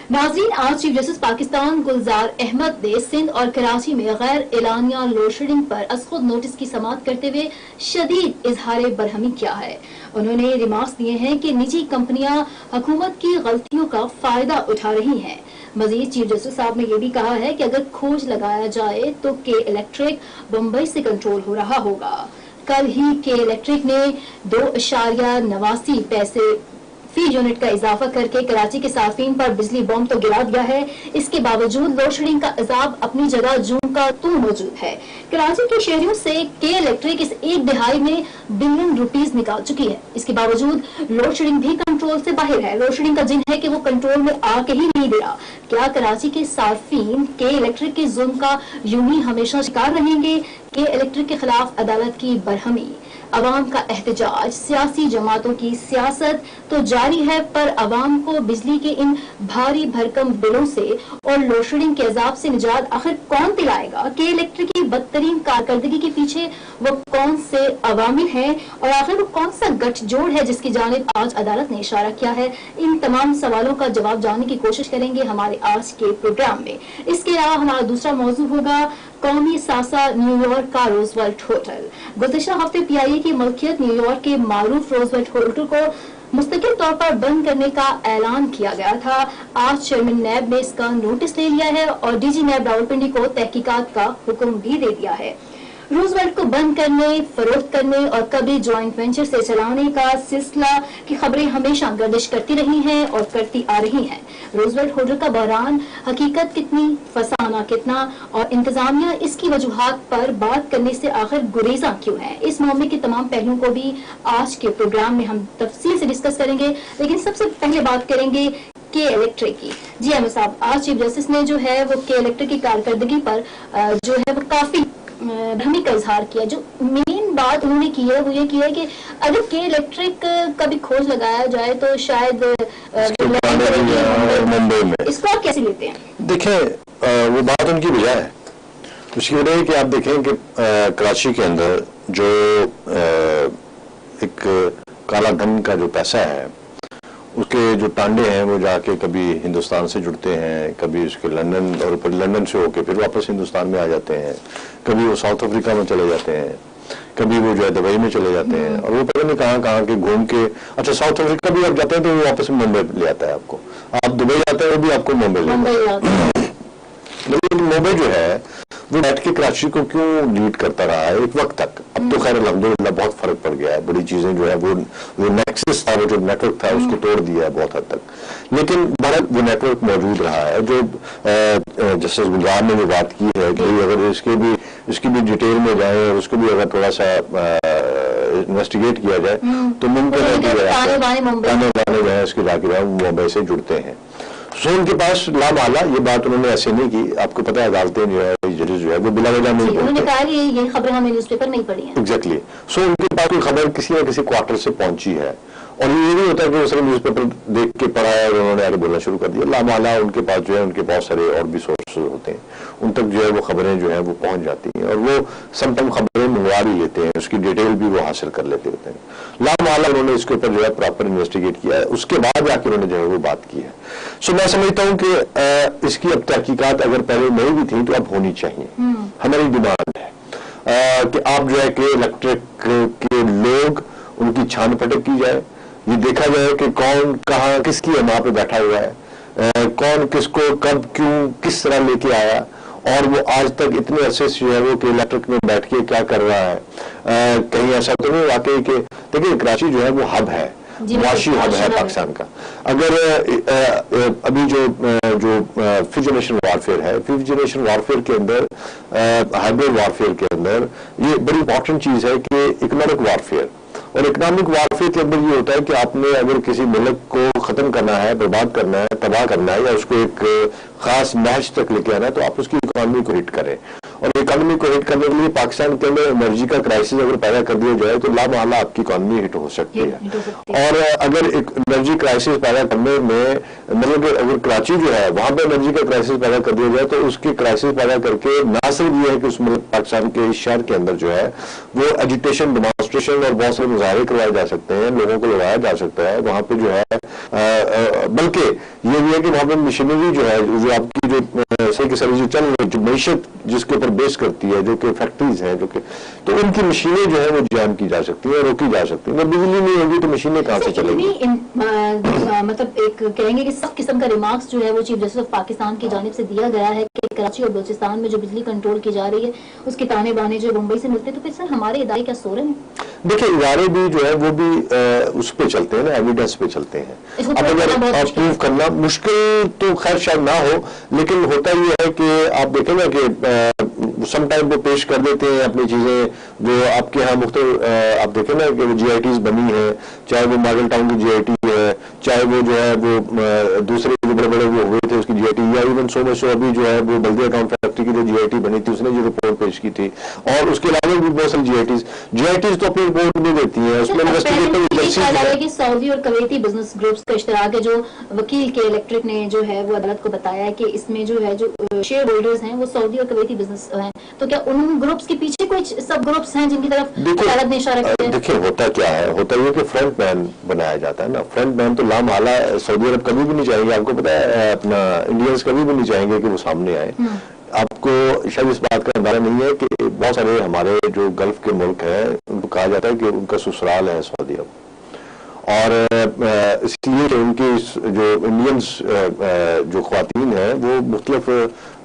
नाज़रीन, आज chief justice Pakistan गुलजार अहमद ने सिंध और कराची में गैर एलानिया लोड शेडिंग पर अज़खुद नोटिस की समाअत करते हुए शदीद इजहार बरहमी किया है। उन्होंने रिमार्क्स दिए हैं कि निजी कंपनियां हुकूमत की गलतियों का फायदा उठा रही हैं। मजीद चीफ जस्टिस साहब ने यह भी कहा है कि अगर खोज लगाया जाए तो के इलेक्ट्रिक बम्बई से कंट्रोल हो रहा होगा। कल ही के इलेक्ट्रिक ने 2.89 पैसे फी यूनिट का इजाफा करके कराची के साफिन पर बिजली बम तो गिरा दिया है। इसके बावजूद लोड शेडिंग का अजाब अपनी जगह जूं का तू मौजूद है। कराची के शहरियों से के इलेक्ट्रिक इस एक दिहाई में बिलियन रुपीस निकाल चुकी है। इसके बावजूद लोड शेडिंग भी कंट्रोल से बाहर है। लोड शेडिंग का जिन है कि वो कंट्रोल में आके ही नहीं दे रहा। क्या कराची के साफिन के इलेक्ट्रिक के जुल्म का यूं ही हमेशा शिकार रहेंगे? के इलेक्ट्रिक के खिलाफ अदालत की बरहमी, अवाम का एहतजाज, सियासी जमातों की सियासत तो जारी है, पर अवाम को बिजली के इन भारी भरकम बिलों से और लोड शेडिंग के अजाब से निजात आखिर कौन दिलाएगा? के इलेक्ट्रिक की बदतरीन कारकर्दगी के पीछे वो कौन से अवामिल हैं और आखिर वो कौन सा गठजोड़ है जिसकी जानिब आज अदालत ने इशारा किया है? इन तमाम सवालों का जवाब जानने की कोशिश करेंगे हमारे आज के प्रोग्राम में। इसके अलावा हमारा दूसरा मौजू होगा कौमी सासा न्यूयॉर्क का रोजवेल्ट होटल। गुज़िश्ता हफ्ते पीआईए की मलकियत न्यूयॉर्क के मारूफ रोजवेल्ट होटल को मुस्तकिल तौर पर बंद करने का ऐलान किया गया था। आज चेयरमैन नैब ने इसका नोटिस ले लिया है और डीजी नैब रावलपिंडी को तहकीकात का हुक्म भी दे दिया है। रोजवेल्ट को बंद करने, फरोख्त करने और कभी ज्वाइंट वेंचर से चलाने का सिलसिला की खबरें हमेशा गर्दिश करती रही हैं और करती आ रही हैं। रोजवेल्ट होटल का बहरान हकीकत कितनी, फसाना कितना और इंतजामिया इसकी वजूहात पर बात करने से आखिर गुरेजा क्यों है? इस मामले के तमाम पहलुओं को भी आज के प्रोग्राम में हम तफसील से डिस्कस करेंगे, लेकिन सबसे पहले बात करेंगे के इलेक्ट्रिक की। जी अहमद साहब, आज चीफ जस्टिस ने जो है वो के इलेक्ट्रिक की कारकर्दगी पर जो है वो काफी भ्रमी का इजहार किया। जो मेन बात उन्होंने की है वो ये की है कि अगर के इलेक्ट्रिक का भी खोज लगाया जाए तो शायद मुंबई में। इसको आप कैसे लेते हैं? देखें, वो बात उनकी वजह है। उसकी वजह है कि आप देखें कि कराची के अंदर जो एक काला धन का जो पैसा है उसके जो टांडे हैं वो जाके कभी हिंदुस्तान से जुड़ते हैं, कभी उसके लंदन और फिर लंदन से होके फिर वापस हिंदुस्तान में आ जाते हैं, कभी वो साउथ अफ्रीका में चले जाते हैं, कभी वो जो है दुबई में चले जाते हैं और वो पता नहीं कहाँ के घूम के, अच्छा साउथ अफ्रीका भी आप जाते हैं तो वो वापस मुंबई ले आता है आपको, आप दुबई जाते हैं वो भी आपको मुंबई ले आता है। लेकिन मुंबई जो है वो बैठ के कराची को क्यों लीड करता रहा है एक वक्त तक? अब तो खैर अल्हम्दुलिल्लाह बहुत फर्क पड़ गया है, बड़ी चीजें जो है वो नेक्सस था, वो जो नेटवर्क था उसको तोड़ दिया है बहुत हद तक, लेकिन भारत वो नेटवर्क मौजूद रहा है। जो जस्टिस गुलजार ने जो बात की है कि अगर इसकी भी डिटेल में जाए और उसको भी अगर थोड़ा सा इन्वेस्टिगेट किया जाए तो मुमकिन है कि आने वाले जो है इसके जाके मुंबई से जुड़ते हैं। सो उनके पास लाभ आला, ये बात उन्होंने ऐसे नहीं की। आपको पता है अदालतें जो है जजेस जो है वो बिला वजह नहीं, उन्होंने कहा कि ये खबर हमें न्यूज़पेपर नहीं पढ़ी है। एग्जैक्टली। सो उनके पास कोई खबर किसी न किसी क्वार्टर से पहुंची है और ये नहीं होता कि उसने न्यूज़पेपर देख के पढ़ा है और उन्होंने आगे बोलना शुरू कर दिया। लाभ आला उनके पास जो है उनके बहुत सारे और भी सोर्सेज होते हैं, उन तक जो है वो खबरें जो है वो पहुंच जाती हैं और वो समटाइम खबरें मंगवा भी लेते हैं, उसकी डिटेल भी वो हासिल कर लेते होते हैं। लाभ आला उन्होंने इसके ऊपर जो है प्रॉपर इन्वेस्टिगेट किया है, उसके बाद जाके उन्होंने जो है वो बात की है। सो मैं समझता हूँ कि इसकी अब तहकीकात अगर पहले नहीं भी थी तो अब होनी चाहिए। हमारी डिमांड है कि आप जो है कि इलेक्ट्रिक के लोग उनकी छान पटक की जाए, ये देखा जाए कि कौन कहाँ किसकी वहां पे बैठा हुआ है, कौन किसको कब क्यों किस तरह लेके आया और वो आज तक इतने अरसे जो है वो कि इलेक्ट्रिक में बैठ के क्या कर रहा है। कहीं ऐसा तो नहीं वाकई कि देखिए कराची जो है वो हब है, मुआशी हब है पाकिस्तान का। अगर अभी जो फिफ्थ जनरेशन वारफेयर है, फिफ्थ जनरेशन वारफेयर के अंदर हाइब्रिड वारफेयर के अंदर ये बड़ी इंपॉर्टेंट चीज है कि इकोनॉमिक वारफेयर, और इकोनॉमिक वारफेयर के अंदर ये होता है कि आपने अगर किसी मुल्क को खत्म करना है, बर्बाद करना है, तबाह करना है या उसको एक खास मैच तक लेके आना है तो आप उसकी इकोनॉमी को हिट करें। और इकोनॉमी को हिट करने के लिए पाकिस्तान के अंदर एनर्जी का क्राइसिस अगर पैदा कर दिया जाए तो लामहला आपकी इकोनॉमी हिट हो सकती है। और अगर एक एनर्जी क्राइसिस पैदा करने में, मतलब कि अगर कराची जो है वहां पर एनर्जी का क्राइसिस पैदा कर दिया जाए तो उसकी क्राइसिस पैदा करके ना सिर्फ ये है कि उसमें पाकिस्तान के इस शहर के अंदर जो है वो एजिटेशन, डेमोन्स्ट्रेशन और बहुत सारे मुजाहरे करवाए जा सकते हैं, लोगों को लगाया जा सकता है वहां पे जो है, बल्कि ये भी है कि वहां पे मशीनरी जो है, जो आपकी जो सही के सही जो चल रही, जो मैशत जिसके ऊपर बेस करती है, जो कि फैक्ट्रीज हैं, जो कि तो उनकी मशीनें जो है वो जैम की जा सकती है, रोकी जा सकती है। बिजली नहीं होगी तो मशीनें कहाँ से चलेंगी? मतलब एक कहेंगे कि सब किस्म का रिमार्क्स जो है वो चीफ जस्टिस ऑफ पाकिस्तान की जानिब से दिया गया है कि कराची और बलूचिस्तान में जो बिजली कंट्रोल की जा रही है उसके ताने बाने जो मुंबई से मिलते हैं, तो फिर सर हमारे इदारे क्या सो रहे हैं? देखिए, इदारे भी जो है वो भी उस पे चलते हैं ना, एविडेंस पे चलते हैं। अब अगर प्रूव करना मुश्किल तो खैर शायद ना हो, लेकिन होता ये है कि आप देखें ना कि समटाइम वो पेश कर देते हैं अपनी चीजें जो आपके यहाँ आप देखें ना कि GITs बनी है, चाहे वो मॉडल टाउन की GIT है, चाहे वो जो है वो दूसरे जो बड़े बड़े वो हुए थे उसकी GIT, या इवन सो मच अभी जो है वो बल्दिया अकाउंट फैक्ट्री की जो GIT बनी थी उसने जो रिपोर्ट पेश की थी, और उसके अलावा भी बहुत सारी GITs तो अपनी रिपोर्ट नहीं देती है, उसमें इन्वेस्टिगेटिव सऊदी और कवैती बिजनेस ग्रुप्स का इश्तराक है, जो वकील के इलेक्ट्रिक ने जो है वो अदालत को बताया है कि इसमें जो है जो शेयर होल्डर्स हैं वो सऊदी और कवैती बिजनेस हैं, तो क्या उन ग्रुप्स के पीछे कोई सब ग्रुप्स हैं जिनकी तरफ अदालत ने इशारा किया है? देखिए, होता क्या है, होता ये कि फ्रंट मैन बनाया जाता है ना, फ्रंट मैन तो लामहला सऊदी अरब कभी भी नहीं चाहेंगे, आपको पता है अपना इंडियंस कभी भी नहीं चाहेंगे कि वो सामने आए। आपको शायद इस बात का अंदाजा नहीं है कि बहुत सारे हमारे जो गल्फ के मुल्क हैं उनको कहा जाता है कि उनका ससुराल है सऊदी अरब, और इसलिए कि उनकी जो इंडियंस जो ख्वातीन हैं वो मुख्तलिफ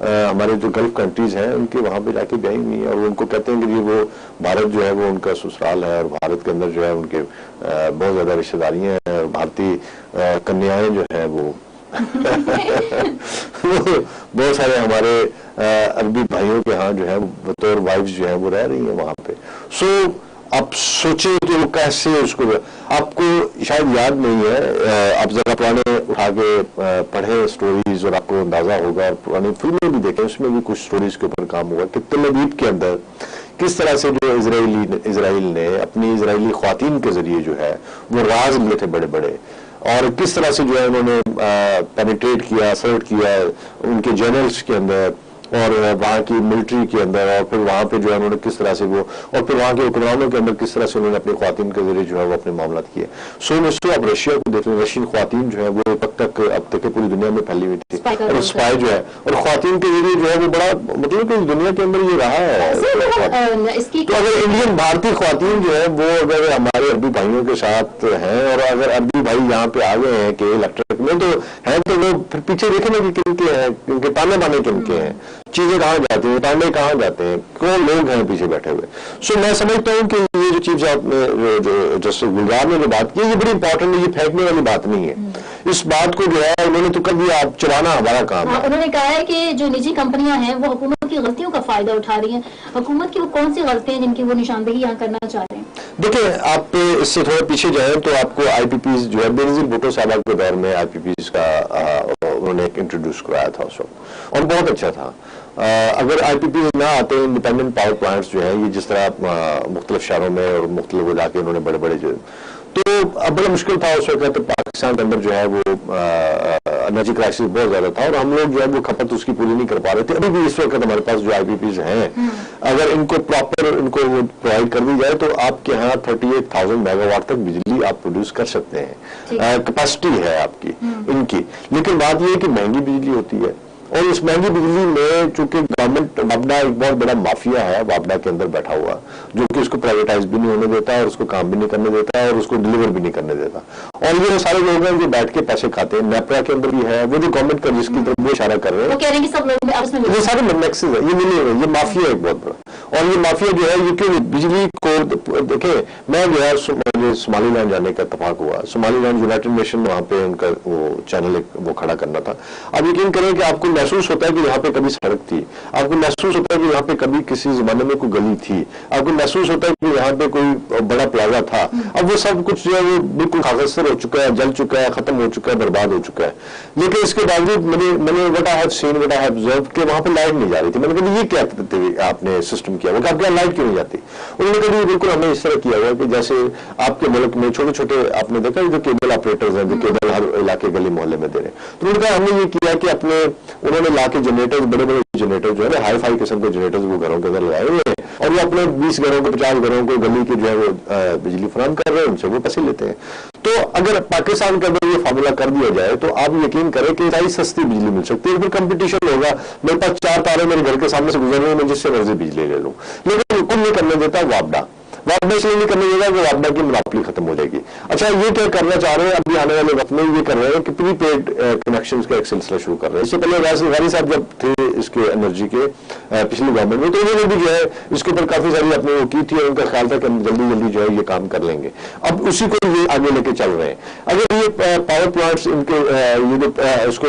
हमारे जो गल्फ कंट्रीज हैं उनके वहां पे जाके ब्याही हुई हैं, और उनको कहते हैं कि जी वो भारत जो है वो उनका ससुराल है, और भारत के अंदर जो है उनके बहुत ज्यादा रिश्तेदारियां हैं, और भारतीय कन्याएं जो है वो बहुत सारे हमारे अरबी भाइयों के यहाँ जो है बतौर वाइफ्स जो है वो रह रही हैं वहां पे। सो आप सोचें कि वो कैसे उसको, आपको शायद याद नहीं है, आप जरा पुराने उठा के पढ़े स्टोरीज और आपको अंदाजा होगा, और पुरानी फिल्में भी देखें उसमें भी कुछ स्टोरीज के ऊपर काम हुआ कि तेल अवीव के अंदर किस तरह से जो इजराइल ने अपनी इजरायली ख्वातीन के जरिए जो है वो राज लिए थे बड़े बड़े, और किस तरह से जो है उन्होंने पेनिट्रेट किया, असर्ट किया उनके जनरल्स के अंदर और वहाँ की मिलिट्री के अंदर, और फिर वहाँ पे जो है उन्होंने किस तरह से वो, और फिर वहाँ के हुक्मरानों के अंदर किस तरह से उन्होंने अपनी ख्वातीन के जरिए जो है वो अपने मामला किए। सो मिस्टर आप रशिया को देख लें, रशियन ख्वातीन जो है वो अब तक पूरी दुनिया में फैली हुई थी, और स्पाई जो है और ख्वातीन के जरिए जो है वो बड़ा, मतलब कि दुनिया के अंदर ये रहा है। तो अगर इंडियन भारतीय ख्वातीन जो है वो अगर हमारे अरबी भाइयों के साथ हैं, और अगर अरबी भाई यहाँ पे आ गए हैं कि इलेक्ट्रिक में तो है, तो वो फिर पीछे देखे ना कि किनके हैं, क्योंकि ताने बाने किनके हैं, चीजें कहाँ जाती हैं, तांडे कहाँ जाते हैं, कौन लोग हैं पीछे बैठे हुए। सो मैं समझता हूँ कि ये जो चीफ जो जस्टिस गुलजार ने जो बात की ये बड़ी इंपॉर्टेंट है, ये फेंकने वाली बात नहीं है। इस बात को जो है उन्होंने तो कर दिया, आप चलाना हमारा काम है। उन्होंने कहा है कि जो निजी कंपनियां हैं वो हुकूमत की गलतियों का फायदा उठा रही हैं। हुकूमत की वो कौन सी गलतियां हैं जिनकी वो निशानदेही यहाँ करना चाह रहे हैं? देखिए, आप इससे थोड़ा पीछे जाए तो आपको IPPs जो है बेनजीर भुट्टो साहब के दौर में IPPs का उन्होंने इंट्रोड्यूस कराया था उस वक्त, और बहुत अच्छा था। अगर IPPs ना आते, इंडिपेंडेंट पावर प्लांट्स जो है ये जिस तरह मुख्तलिफ शहरों में और मुख्तलिफ इलाके उन्होंने बड़े बड़े जो, तो अब बड़ा मुश्किल था उस वक्त, तो पाकिस्तान के अंदर जो है वो एनर्जी क्राइसिस बहुत ज्यादा था, और हम लोग जो है वो खपत उसकी पूरी नहीं कर पा रहे थे। अभी भी इस वक्त हमारे पास जो IPPs हैं, अगर इनको प्रॉपर इनको प्रोवाइड कर दी जाए तो आपके यहाँ 38,000 मेगावाट तक बिजली आप प्रोड्यूस कर सकते हैं, कैपेसिटी है आपकी इनकी। लेकिन बात यह है कि महंगी बिजली होती है, और इस महंगी बिजली में चूंकि गवर्नमेंट वापडा एक बहुत बड़ा माफिया है वापडा के अंदर बैठा हुआ, जो कि उसको प्राइवेटाइज भी नहीं होने देता है, और उसको काम भी नहीं करने देता है, और उसको डिलीवर भी नहीं करने देता। और ये सारे लोग हैं जो बैठ के पैसे खाते हैं। नेपरा के अंदर भी है, वो जो गवर्नमेंट का जिसकी तरफ वो इशारा कर रहे हैं, वो कह रहे हैं कि सब लोग ये सारे मैक्सिस है, ये मिले हुए, ये माफिया है एक बहुत बड़ा। और ये माफिया जो है ये क्यों बिजली को देखे, मैं जो है सोमालीलैंड जाने का इत्तेफाक हुआ, सोमालीलैंड यूनाइटेड नेशन वहां पे उनका वो चैनल वो खड़ा करना था। अब यकीन करें कि आपको महसूस होता है कि यहाँ पे कभी सड़क थी, आपको महसूस होता है कि यहाँ पे कभी किसी जमाने में कोई गली थी, आपको महसूस होता है कि यहाँ पे कोई बड़ा प्लाजा था। अब वो सब कुछ जो है वो बिल्कुल खाकस्तर हो चुका है, जल चुका है, खत्म हो चुका है, बर्बाद हो चुका है। लेकिन इसके बावजूद मैंने what I have seen, what I have observe कि वहां पे लाइट नहीं जा रही थी। मैंने कहा ये क्या आपने सिस्टम किया, वो क्या लाइट क्यों नहीं जाती? उन्होंने कहा बिल्कुल हमने इस तरह किया हुआ कि जैसे आपके मुल्क में छोटे छोटे आपने देखा जो केबल ऑपरेटर्स हैं, जो केबल हर इलाके गली मोहल्ले में दे रहे हैं, तो उन्होंने कहा हमने ये किया कि अपने उन्होंने ला के जनरेटर्स, बड़े बड़े जनरेटर जो है हाई फाई किस्म के जनरेटर्स वो घरों के अंदर लगाए हुए हैं और वो अपने 20 घरों को 50 घरों को गली के जो है वो बिजली फराहम कर रहे हैं, उनसे वो पैसे लेते हैं। तो अगर पाकिस्तान के अंदर ये फार्मूला कर दिया जाए तो आप यकीन करें कि सारी सस्ती बिजली मिल सकती है। फिर कंपटीशन होगा, मेरे पास 4 तारे मेरे घर के सामने से गुजर रहे हैं, मैं जिससे मर्जी बिजली ले लूं। लेकिन हुक्म नहीं करने देता वापडा इसलिए नहीं करने देगा कि वापडा की मोनोपोली खत्म हो जाएगी। अच्छा, ये क्या करना चाह रहे हैं अभी आने वाले वक्त में, ये कर रहे हैं कि प्रीपेड कनेक्शन का एक सिलसिला शुरू कर रहे हैं। इससे पहले गाजी साहब जब थे इसके एनर्जी के पिछली गवर्नमेंट में, तो उन्होंने भी जो है इसके ऊपर काफी सारी अपनी वो की थी और उनका ख्याल था कि हम जल्दी जल्दी जो है ये काम कर लेंगे। अब उसी को ये आगे लेके चल रहे हैं। अगर ये पावर प्लांट्स इनके ये जो इसको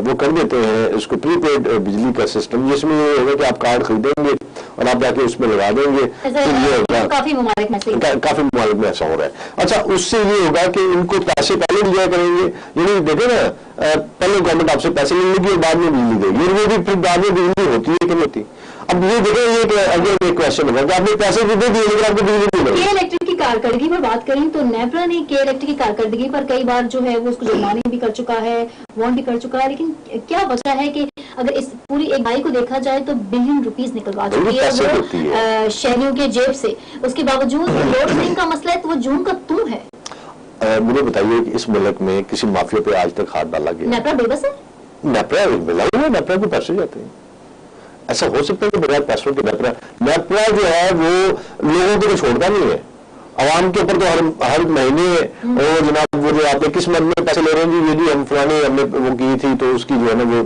वो कर देते हैं, इसको प्रीपेड बिजली का सिस्टम, जिसमें ये होगा कि आप कार्ड खरीदेंगे और आप जाके उसमें लगा देंगे, तो ये होगा काफी ममालिक में ऐसा हो रहा है। अच्छा, उससे ये होगा कि इनको पैसे पहले दिया करेंगे, यानी देखे ना पहले गवर्नमेंट आपसे पैसे ले लेगी और बाद में बिजली देगी, और वो भी फिर बाद में बिजली होती है कि नहीं होती। अब ये देखें, ये अगले एक क्वेश्चन होगा कि आपने पैसे भी दे दिए लेकिन आपको बिजली नहीं मिली। के इलेक्ट्रिक की कारकर्दगी पर बात करें तो नेपरा ने के इलेक्ट्रिक की कारकर्दगी पर कई बार जो है वो उसको जुर्माने भी कर चुका है, वार्न भी कर चुका है, लेकिन क्या वजह है कि अगर इस पूरी एक भाई को देखा जाए तो बिलियन रुपीस निकलवा चुकी है शहरियों के जेब से, उसके बावजूद लोड शेडिंग का मसला है तो वो जून का तुम है। मुझे बताइए कि इस मुल्क में किसी माफिया पे आज तक हाथ डाला गया? नेपरा बेबस है, नेपरा को पैसे जाते हैं। ऐसा हो सकता है कि बगैर पैसों के नेपरा जो है वो लोगों को तो छोड़ता नहीं है, आवाम के ऊपर तो हर महीने और जनाब वो जो आपने किस मद में पैसे ले रहे हैं जी, ये भी हम फलाने हमने वो की थी तो उसकी जो है ना वो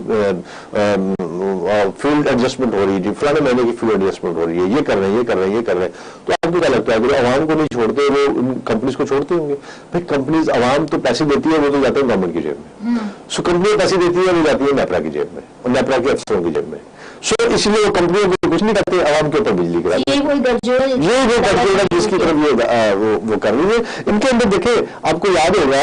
फील्ड एडजस्टमेंट हो रही है जी, फलाने महीने की फील्ड एडजस्टमेंट हो रही है, ये कर रहे हैं, ये कर रहे हैं, ये कर रहे हैं। तो आपको क्या लगता है अगर आवाम को नहीं छोड़ते वो कंपनीज को छोड़ते होंगे? भाई कंपनीज, आवाम तो पैसे देती है, वो तो जाते हैं गवर्नमेंट की जेब में। सो कंपनी पैसे देती है, वो जाती है नेपरा की जेब में और नेपरा के अफसरों की जेब में। सो इसलिए वो कंपनियों को कुछ नहीं करते, आवाम के ऊपर बिजली गिरा, ये वो गठजोड़ जिसकी तरफ ये वो कर रही है। इनके अंदर देखे, आपको याद होगा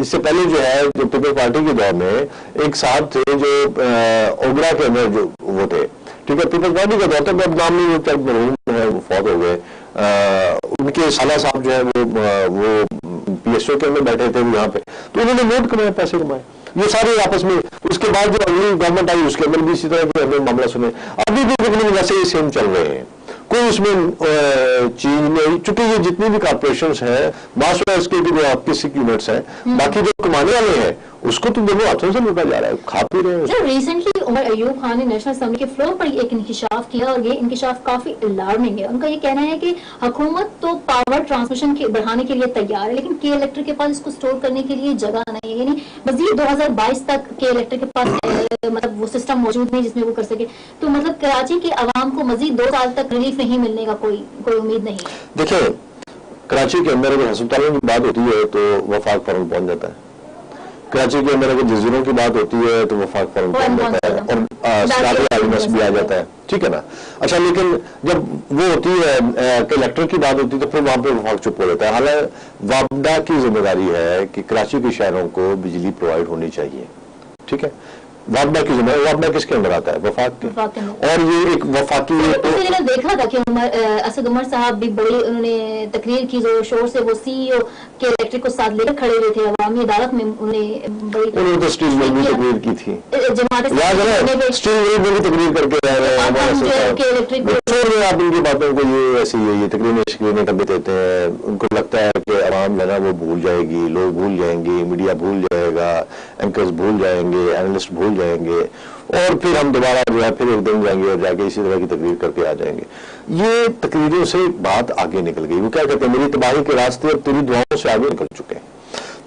इससे पहले जो है जो पीपल्स पार्टी के दौर में एक साहब थे जो ओगरा के अंदर जो वो थे, ठीक है, पीपल्स पार्टी का दौर था, अब नाम नहीं होता, मरहूम है वो फौत हो गए। उनके साला साहब जो है वो PSO के अंदर बैठे थे यहाँ पे, तो उन्होंने वोट कमाए, पैसे कमाए, ये सारे आपस में। उसके बाद जो अगली गवर्नमेंट आई उसके अंदर भी इसी तरह के हमें मामला सुने, अभी भी तकरीबन वैसे ही सेम चल रहे हैं, कोई उसमें चीज नहीं। चूंकि ये जितनी भी कॉर्पोरेशंस हैं, बासवा इसके भी जो आपके सिक यूनिट्स हैं, बाकी जो कमाने वाले हैं उसको तो दोनों हाथों से लूटा जा रहा है, खा पी रहे हैं। रिसेंटली उमर अयूब खान ने नेशनल असेंबली के फ्लोर पर एक इंकिशाफ किया और ये इंकिशाफ काफी अलार्मिंग है। उनका ये कहना है कि हुकूमत तो पावर ट्रांसमिशन के बढ़ाने के लिए तैयार है, लेकिन के इलेक्ट्रिक के पास इसको स्टोर करने के लिए जगह नहीं है, यानी मजीद 2022 तक के इलेक्ट्रिक के पास मतलब वो सिस्टम मौजूद नहीं जिसमें वो कर सके। तो मतलब कराची के आवाम को मजीद 2 साल तक रिलीफ नहीं मिलने का कोई उम्मीद नहीं है। देखिए, कराची के अंदर अगर अस्पतालों की बात होती है तो वफाक फौरन पहुंच जाता है, कराची के अंदर अगर जजीरों की बात होती है तो वफाक फौरन पहुंच जाता है और स्टार्ट भी आ जाता है, ठीक है ना। अच्छा, लेकिन जब वो होती है कलेक्टर की बात होती है तो फिर वहां पे वफाक चुप हो जाता है। हालांकि वापडा की जिम्मेदारी है कि कराची के शहरों को बिजली प्रोवाइड होनी चाहिए, ठीक है, वापडा की जिम्मेदारी। वापडा किसके अंदर आता है? वफाक के। और ये एक वफाकी तो देखा था कि असद उमर साहब भी बड़ी उन्होंने तकरीर की, जोर शोर से वो CEO के इलेक्ट्रिक को साथ लेकर खड़े हुए थे अवामी अदालत में, उन्होंने तो स्टेज में भी तकरीर की थी, स्टेज में भी तकरीर करके रह रहे हैं। आप इनकी बातों को ये ऐसी ये तकरीरें कर देते हैं, उनको लगता है कि आवाम है ना वो भूल जाएगी, लोग भूल जाएंगे, मीडिया भूल जाएगा, एंकर्स भूल जाएंगे, एनालिस्ट भूल जाएंगे और फिर हम दोबारा जो है फिर एक दिन जाएंगे और जाके इसी तरह की तकरीर करके आ जाएंगे। ये तकरीरों से बात आगे निकल गई। वो क्या कहते हैं, मेरी तबाही के रास्ते अब तेरी दुआओं से आगे निकल चुके हैं।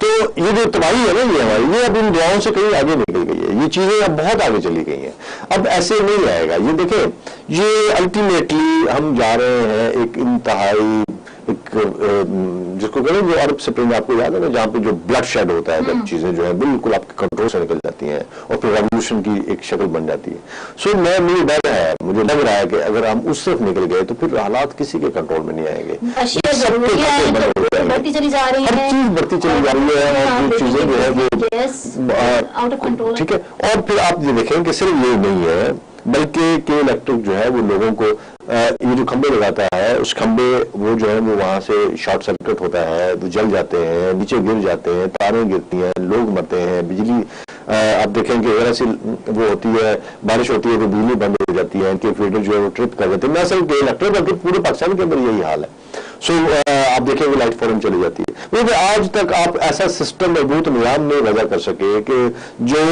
तो ये जो तबाही है ना ये हमारी, ये अब इन दुआओं से कहीं आगे निकल गई है, ये चीजें अब बहुत आगे चली गई हैं, अब ऐसे नहीं आएगा। ये देखें, ये अल्टीमेटली हम जा रहे हैं एक इंतहाई एक जिसको कहें जो अरब स्प्रिंग, आपको याद है ना, जहाँ पे जो ब्लड शेड होता है, जब चीजें जो है बिल्कुल आपके कंट्रोल से निकल जाती हैं और फिर रेवोल्यूशन की एक शक्ल बन जाती है। सो मुझे डर है, मुझे लग रहा है कि अगर हम उस तरफ निकल गए तो फिर हालात किसी के कंट्रोल में नहीं आएंगे, बढ़ती चली जा रही है, हर चीज बढ़ती चली जा रही है, और चीजें जो है वो आउट ऑफ कंट्रोल। ठीक है। और फिर आप ये देखें कि सिर्फ ये नहीं है, बल्कि के इलेक्ट्रिक जो है वो लोगों को ये जो खंबे लगाता है, उस खंबे वो जो है वो वहां से शॉर्ट सर्किट होता है, वो जल जाते हैं, नीचे गिर जाते हैं, तारें गिरती हैं, लोग मरते हैं, बिजली आप देखें कि अगर ऐसी वो होती है, बारिश होती है तो बिजली बंद हो जाती है, इनके फीडर जो है वो ट्रिप कर जाते हैं, ना सिर्फ के इलेक्ट्रिक बल्कि पूरे पाकिस्तान के अंदर यही हाल है। सो आप देखें वो लाइट फौरन चली जाती है। क्योंकि आज तक आप ऐसा सिस्टम मजबूत निजाम नहीं वजह कर सके कि जो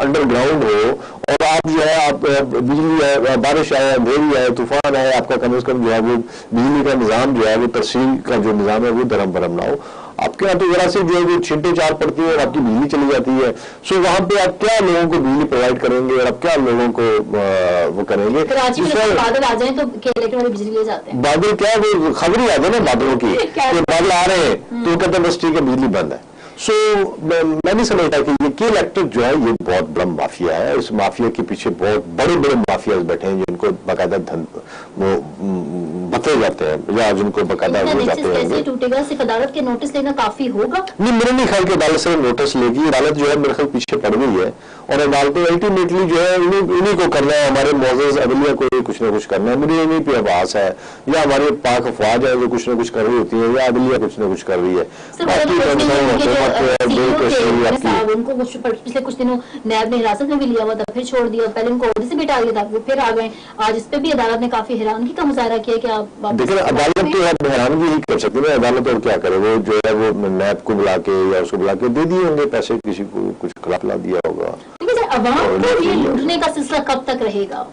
अंडरग्राउंड हो, और आप जो है आप बिजली है, बारिश आए, अंधेरी आए, तूफान आए, आपका कम से कम जो है वो बिजली का निजाम जो है वो तरसील का जो निजाम है वो धर्म भरम ना हो। आपके यहाँ तो जरा से जो है वो छिंटे चार पड़ती है और आपकी बिजली चली जाती है। सो वहां पे आप क्या लोगों को बिजली प्रोवाइड करेंगे और आप क्या लोगों को वो करेंगे? बादल आ जाए तो बिजली ले जाते हैं। बादल क्या, वो खबर ही आ जाए ना बादलों की कि बादल आ रहे हैं तो कहते हैं बस ठीक है बिजली बंद है। सो मैं नहीं समझता कि ये के इलेक्ट्रिक जो है ये बहुत बड़ा माफिया है। इस माफिया के पीछे बहुत बड़े बड़े माफिया बैठे हैं जिनको बाकायदा धन वो बते जाते हैं या जिनको बाकायदा हो जाते हैं। कैसे टूटेगा? सिर्फ अदालत के नोटिस लेना काफी होगा? नहीं, मेरे नहीं ख्याल कि अदालत से नोटिस लेगी। अदालत जो है मेरे ख्याल पीछे पड़ गई है और अदालतें अल्टीमेटली जो है उन्हीं को करना है, हमारे मोअज़्ज़ज़ अदलिया को कुछ ना कुछ करना है। मुझे इन्हीं पे आभास है, या हमारे पाक अफवाज है जो कुछ ना कुछ कर रही होती है, या अदलिया कुछ ना कुछ कर रही है। उनको पिछले कुछ दिनों नैब ने हिरासत में भी लिया हुआ था, फिर छोड़ दिया, पहले उनको ओहदे से भी हटा दिया था, वो फिर आ गए। आज इस पे भी अदालत ने काफी हैरानगी का मुजाहरा किया कि आप देखिए अदालत तो हैरानगी ही कर सकती है। अदालत और क्या करे, वो जो है वो नैब को बुला के या उसको बुला के दे दिए होंगे पैसे, किसी को कुछ खिला दिया होगा। अवाम को ये लूटने का सिलसिला कब तक रहेगा?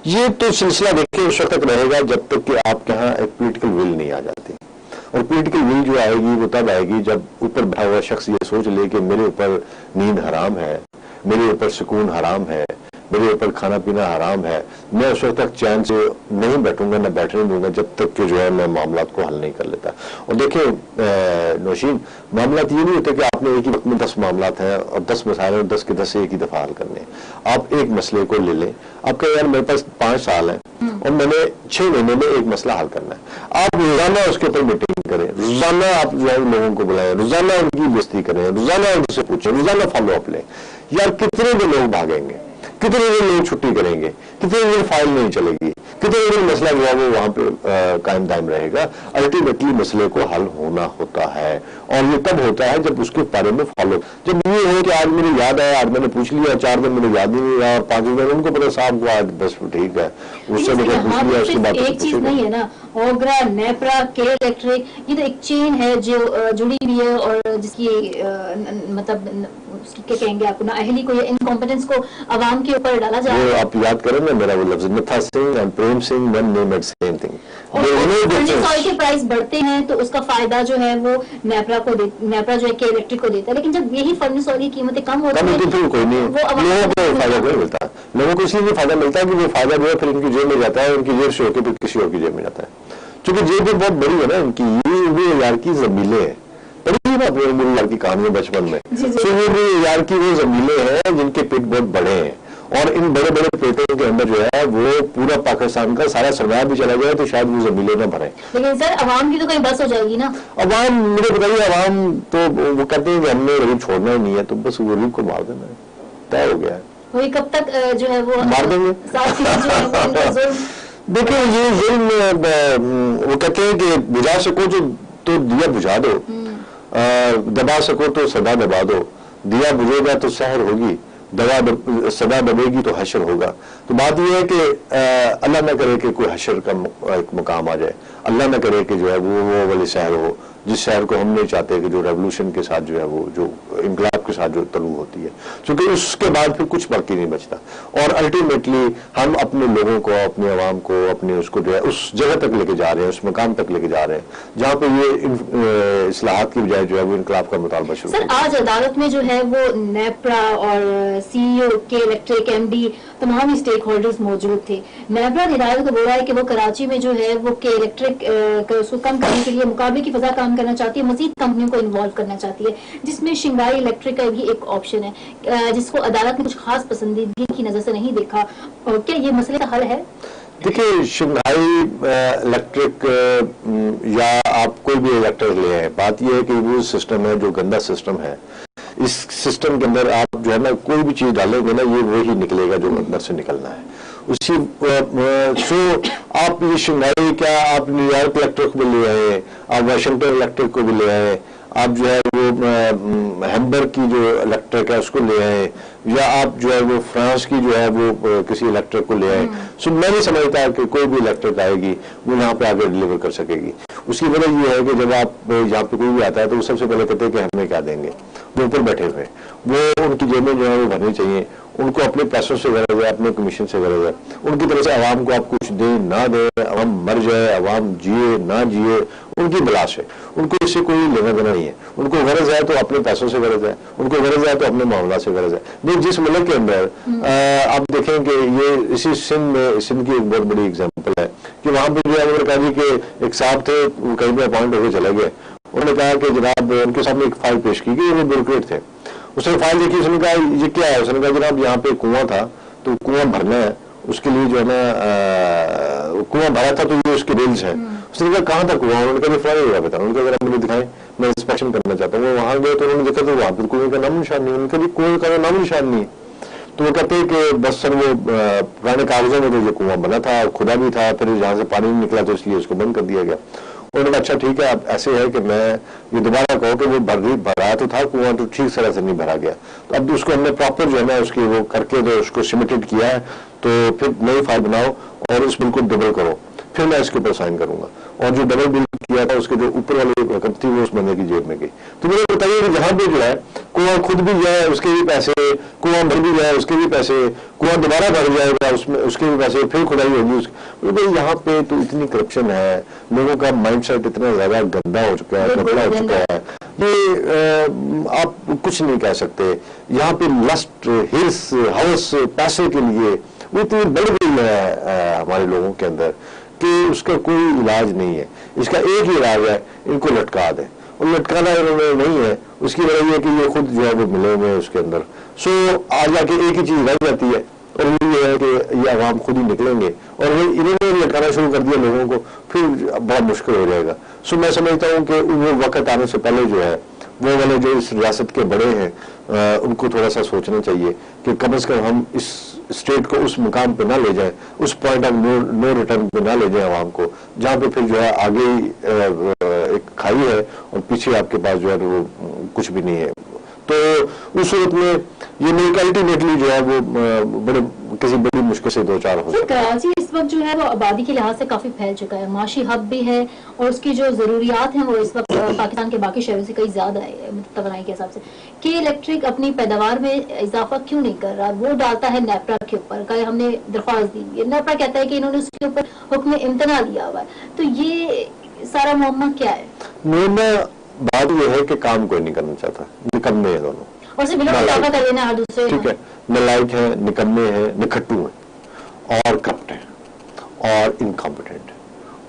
ये तो सिलसिला देखिए उस वक्त तक रहेगा जब तक कि आपके यहाँ एक पॉलिटिकल विल नहीं आ जाती। और पॉलिटिकल विल जो आएगी वो तब आएगी जब ऊपर बैठा हुआ शख्स ये सोच ले कि मेरे ऊपर नींद हराम है, मेरे ऊपर सुकून हराम है, मेरे ऊपर खाना पीना हराम है। मैं उस वक्त तक चैन से नहीं बैठूंगा, न बैठने दूंगा जब तक कि जो है मैं मामला को हल नहीं कर लेता। और देखिए नौशीन, मामला ये नहीं होते कि आपने एक ही वक्त में 10 मामला हैं और 10 मसाइल और 10 के 10 एक ही दफा हल करने। आप एक मसले को ले लें, आप कहें यार मेरे पास 5 साल है और मैंने 6 महीने में एक मसला हल करना है। आप रोजाना उसके ऊपर मीटिंग करें, रोजाना आप जो है लोगों को बुलाएं, रोजाना उनकी बेइज्जती करें, रोजाना उनसे पूछें, रोजाना फॉलो अप लें। यार कितने दिन लोग भागेंगे, कितने दिन लोग छुट्टी करेंगे, कितने दिन फाइल नहीं चलेगी, कितने दिन मसला जो है वो वहां पे कायम दायम रहेगा। अल्टीमेटली मसले को हल होना होता है और ये तब होता है जब उसके बारे में फॉलो। जब ये है कि आज मुझे याद आया, आज मैंने पूछ लिया, 4 दिन मुझे याद ही नहीं रहा और 5 दिन उनको पता साहब को आज बस ठीक है, उससे मुझे पूछ लिया, उसके बाद एक चीज नहीं है ना। ओगरा, नेपरा, के इलेक्ट्रिक, ये तो एक चेन है जो जुड़ी हुई है और जिसकी मतलब क्या कहेंगे आपको ना अहली को या इनकॉम्पिटेंस को अवाम के ऊपर डाला जा रहा है। आप याद करें ना मेरा वो लफ्ज Mitha Singh and Prem Singh, one name at same thing. Oil के प्राइस बढ़ते हैं तो उसका फायदा जो है वो नेपरा जो है के इलेक्ट्रिक को देता है, लेकिन जब यही फर्नेस ऑयल की कीमतें कम होती है तो कोई नहीं, लोगों को फायदा नहीं मिलता। लोगों को इसलिए फायदा मिलता है कि वो फायदा जो है फिर उनकी जेब में जाता है, उनकी जेब से होकर फिर किसी और की जेब में जाता है। क्योंकि जेब भी बहुत बड़ी है ना उनकी, ये यार की जमीलें हैं, पढ़ी ना अपने मुल्ला यार की कहानी बचपन में। तो ये यार की वो जमीलें हैं जिनके पेट बहुत बड़े हैं और इन बड़े बड़े पेटों के अंदर जो है वो पूरा पाकिस्तान का सारा सरमाया भी चला जाए तो शायद वो जमीलें ना भरे। लेकिन सर अवाम की तो कहीं बस हो जाएगी ना। अवाम मुझे बताइए, अवाम तो वो कहते हैं कि हमने गरीब छोड़ना ही नहीं है, तो बस गरीब को मार देना है, तय हो गया है। वही कब तक जो है वो मार देंगे। देखिए ये जुल्म वो कहते हैं कि बुझा सको तो दिया बुझा दो, दबा सको तो सदा दबा दो, दिया बुझेगा तो सहर होगी, सदा दबेगी तो हशर होगा। तो बात यह है कि अल्लाह न करे कि कोई हशर का एक मुकाम आ जाए, अल्लाह न करे कि जो है वो वाली शहर हो जिस शहर को हम नहीं चाहते कि जो रेवोल्यूशन के साथ जो है वो जो इंकलाब उसके साथ जो तलू होती है, क्योंकि उसके बाद फिर कुछ बाकी नहीं बचता। और अल्टीमेटली हम अपने लोगों को, अपने आवाम को, अपने उसको जो है उस जगह तक लेके जा रहे हैं, उस मकाम तक लेके जा रहे हैं जहाँ पे ये इस्लाहात की बजाय जो है वो इनकलाब का मुतालबा शुरू। सर, आज अदालत में जो है वो नेपरा और सीईओ के इलेक्ट्रिक एमडी तमाम स्टेक होल्डर्स मौजूद थे। नेपरा हिदायत को बोला है कि वो कराची में जो है वो के इलेक्ट्रिक उसको कम करने के लिए मुकाबले की फजा काम करना चाहती है, मजीद कंपनियों को इन्वॉल्व करना चाहती है, जिसमें शिंगाई इलेक्ट्रिक का भी एक ऑप्शन है जिसको अदालत ने कुछ खास पसंदीदगी की नजर से नहीं देखा। और क्या ये मसले का हल है? देखिए, शिंगाई इलेक्ट्रिक या आप कोई भी इलेक्ट्रिक ले आए, बात यह है कि वो सिस्टम है जो गंदा सिस्टम है। इस सिस्टम के अंदर आप जो है ना कोई भी चीज डालेंगे ना, ये वही निकलेगा जो अंदर से निकलना है। उसी आप ये शिंगाई क्या आप न्यूयॉर्क इलेक्ट्रिक को ले आए, आप वाशिंगटन इलेक्ट्रिक को भी ले आए, आप जो है वो हैम्बर्ग की जो इलेक्ट्रिक है उसको ले आए, या आप जो है वो फ्रांस की जो है वो किसी इलेक्ट्रिक को ले आए। सो मैं नहीं समझता कि कोई भी इलेक्ट्रिक आएगी वो यहाँ पे आगे डिलीवर कर सकेगी। उसकी वजह ये है कि जब आप यहाँ पे कोई भी आता है तो वो सबसे पहले कहते हैं कि हमें क्या देंगे। वो ऊपर बैठे हुए, वो उनकी जेबें जो है वो भरनी चाहिए, उनको अपने पैसों से गरज है, अपने कमीशन से गरज है। उनकी तरफ से आवाम को आप कुछ दें ना दें, आवाम मर जाए, आवाम जिए ना जिए, उनकी बलाश है, उनको इससे कोई लेना देना नहीं है। उनको गरज है तो अपने पैसों से गरज है, उनको गरज है तो अपने मामला से गरज है। नहीं, जिस मुल्क के अंदर आप देखें कि ये इसी सिंध में, सिंध की एक बहुत बड़ी एग्जाम्पल है कि वहां पर जो है अमरीका जी के एक साहब थे, कहीं पे अपॉइंट होकर चले गए। उन्होंने कहा कि जनाब, उनके सामने एक फाइल पेश की गई, वो ब्यूरोक्रेट थे। उसने फाइल देखी, उसने कहा ये क्या है? उसने कहा जनाब यहाँ पे कुआं था तो कुआं भरना है, उसके लिए जो है ना कुआं भरा था तो ये उसके बिल्स हैं। उसने कहा कहाँ था कुआं? उन्होंने कहा फलाने जगह पे था। उन्होंने कहा मुझे दिखाएं, मैं इंस्पेक्शन करना चाहता हूँ। वो वहां गए तो उन्होंने देखा तो वहां पर कुएं का नाम निशान नहीं। उन्होंने कहा कुएं का नाम निशान नहीं। तो वो कहते हैं कि बस सर वो पुराने कागजों में तो ये कुआं बना था, खुदा भी था, फिर जहाँ से पानी नहीं निकला तो इसलिए उसको बंद कर दिया गया। उन्होंने अच्छा ठीक है, अब ऐसे है कि मैं ये दोबारा कहो कि वो भरा तो था कुआं, तो ठीक तरह से नहीं भरा गया, तो अब उसको हमने प्रॉपर जो है ना उसकी वो करके तो उसको सिमेंटेड किया है, तो फिर नई फाइल बनाओ और उस बिल को डबल करो, फिर मैं इसके ऊपर साइन करूंगा। और जो डबल बिल किया था उसके जो ऊपर वाली रकम थी वो उस बंदे की जेब में गई। तो मुझे बताइए कि जहां पे जो है कुआं खुद भी जाए उसके भी पैसे, कुआं भर भी जाए उसके भी पैसे, कुआं दोबारा भर जाएगा उसमें उसके भी पैसे, फिर खुदाई होगी उसकी। तो यहाँ पे तो इतनी करप्शन है, लोगों का माइंडसेट इतना ज्यादा गंदा हो चुका है, गंदा हो चुका है, ये आप कुछ नहीं कह सकते। यहाँ पे लस्ट, हिर्स, हाउस, पैसे के लिए वो इतनी बढ़ गई है हमारे लोगों के अंदर कि उसका कोई इलाज नहीं है। इसका एक ही इलाज है, इनको लटका दें। और लटकाना इन्होंने नहीं है, उसकी वजह यह है कि ये खुद जो है वो मिले हुए हैं उसके अंदर। सो आज जाके एक ही चीज रह जाती है और ये है कि ये आवाम खुद ही निकलेंगे और इन्होंने लटकाना शुरू कर दिया लोगों को, फिर बड़ा मुश्किल हो जाएगा। सो मैं समझता हूँ कि वो वक्त आने से पहले जो है वो वाले जो इस रियासत के बड़े हैं उनको थोड़ा सा सोचना चाहिए कि कम से कम हम इस स्टेट को उस मुकाम पे ना ले जाएं, उस पॉइंट ऑफ नो रिटर्न पे ना ले जाएं आवाम को, जहाँ पे फिर जो है आगे एक खाई है और पीछे आपके पास जो है वो कुछ भी नहीं है। तो उस सूरत में ये मिल्क अल्टीमेटली जो है वो बड़े किसी बड़ी मुश्किल से दो चार हो सकता है। कराची इस वक्त जो है वो आबादी के लिहाज से काफी फैल चुका है, माशी हब भी है और उसकी जो जरूरियात हैं वो इस वक्त पाकिस्तान के बाकी शहरों से कई ज्यादा है तवानाई के हिसाब से। के इलेक्ट्रिक अपनी पैदावार में इजाफा क्यों नहीं कर रहा? वो डालता है नेपरा के ऊपर का, हमने दरख्वास्त दी है, नेपरा कहता है कि इन्होंने उसके ऊपर हुक्म इम्तना दिया हुआ है। तो ये सारा मामला क्या है? बात यह है कि काम कोई नहीं करना चाहता, निकम्मे हैं दोनों, और सिर्फ इजाफा कर लेना हर दूसरे। ठीक है, नलायक है, निकम्मे हैं, निखट्टू हैं और करप्ट हैं और इनकॉम्पिटेंट है।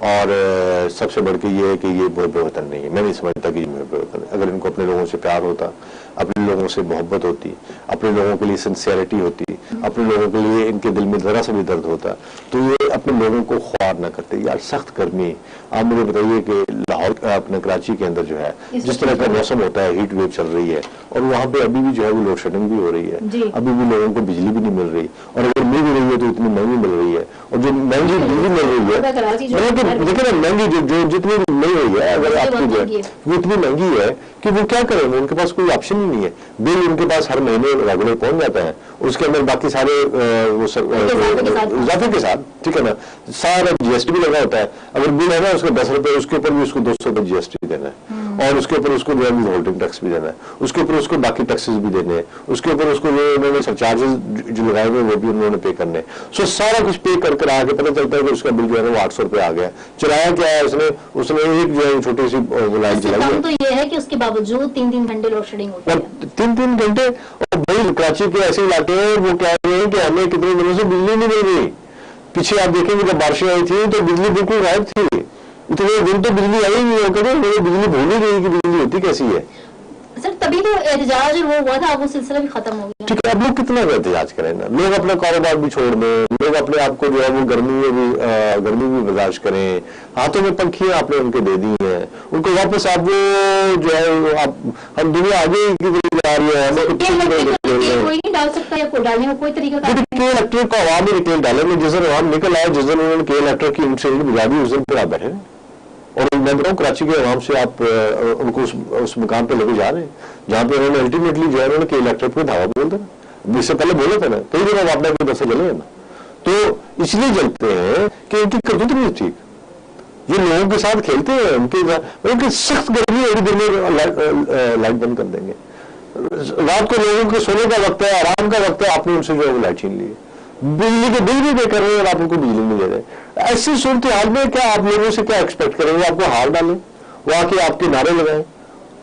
और सबसे बढ़ के ये है कि ये बेवतन नहीं है। मैं नहीं समझता कि ये बेवतन है। अगर इनको अपने लोगों से प्यार होता, अपने लोगों से मोहब्बत होती, अपने लोगों के लिए सिंसियरिटी होती, अपने लोगों के लिए इनके दिल में जरा सा भी दर्द होता, तो ये अपने लोगों को ख्वार ना करते। यार सख्त गर्मी, आप मुझे बताइए कि लाहौर अपने कराची के अंदर जो है जिस तरह का मौसम होता है, हीट वेव चल रही है और वहाँ पे अभी भी जो है वो लोड शेडिंग भी हो रही है, अभी भी लोगों को बिजली भी नहीं मिल रही, और अगर मिल भी रही है तो इतनी महंगी मिल रही है, और जो महंगी बिजली मिल रही है, देखिए ना महंगी जो जितनी नहीं हुई है, अगर आपकी जो है वो इतनी महंगी है कि वो क्या करेंगे, उनके पास कोई ऑप्शन ही नहीं है। बिल उनके पास हर महीने रेगुलर पहुंच जाता है, उसके अंदर बाकी सारे इजाफे के साथ, ठीक है ना, सारा जीएसटी भी लगा होता है। अगर बिल है ना उसके 10 रुपए, उसके ऊपर भी उसको 200 रुपए जीएसटी देना है, और उसके ऊपर उसको जो है होल्डिंग टैक्स भी देना है, उसके ऊपर उसको बाकी टैक्सेस भी देने हैं, उसके ऊपर उसको जो उन्होंने सरचार्जेस जो लगाए हुए वो भी उन्होंने पे करने। सो सारा कुछ पे करके आके पता चलता है कि उसका बिल जो है वो 800 रुपए आ गया। चलाया क्या है उसने एक जो है छोटी सी लाइट चलाई। तो ये है कि उसके बावजूद 3-3 घंटे लोड शेडिंग होती है, 3-3 घंटे। और भाई कराची के ऐसे इलाके हैं वो कह रहे हैं कि हमें कितने दिनों से बिजली नहीं मिल रही। पीछे आप देखेंगे जब बारिशें आई थी तो बिजली बिल्कुल गायब थी, इतने दिन तो बिजली आई नहीं होकर बिजली भूल ही गई कि बिजली होती कैसी है। सर तभी तो एहतजाज वो हुआ था, अब वो सिलसिला भी खत्म हो गया। ठीक है, अब लोग कितना एहतजाज करें ना, लोग अपना कारोबार भी छोड़ दें, लोग अपने आप को जो है वो गर्मी भी बर्दाश्त करें। हाथों में पंखियां आपने उनके दे दी हैं, उनको वापस आप वो जो है आप हम दुनिया आगे की जा रही है, कोई नहीं डाल सकता या कोई डालने का कोई तरीका के इलेक्ट्रिक को आवाम ही निकल डालेंगे। जिस दिन आवाम निकल आए, जिस दिन उन्होंने के इलेक्ट्रिक की इंटरेस्ट बुझा दी, उस दिन फिर आप बैठे। और मैं बताऊँ कराची के आवाम से आप उनको उस मुकाम पे लेके जा रहे हैं जहाँ पे उन्होंने अल्टीमेटली जो है उन्होंने के इलेक्ट्रिक पे धावा बोल देना। इससे पहले बोले थे ना, कई दिन आप अपने दफे जले हैं ना, तो इसलिए जलते हैं कि इनकी करतूत नहीं ठीक, ये लोगों के साथ खेलते हैं, उनकी सख्त गर्मी है, दिन में लाइट बंद कर देंगे। रात को लोगों के सोने का वक्त है, आराम का वक्त है, आपने उनसे जो है वो लाइट छीन ली है, बिजली के बिल भी पे कर रहे हैं और आप उनको बिजली नहीं दे रहे। ऐसी सूरत हाल में क्या आप लोगों से क्या एक्सपेक्ट करेंगे? आपको हार डालें, वो आके आपके नारे लगाएं,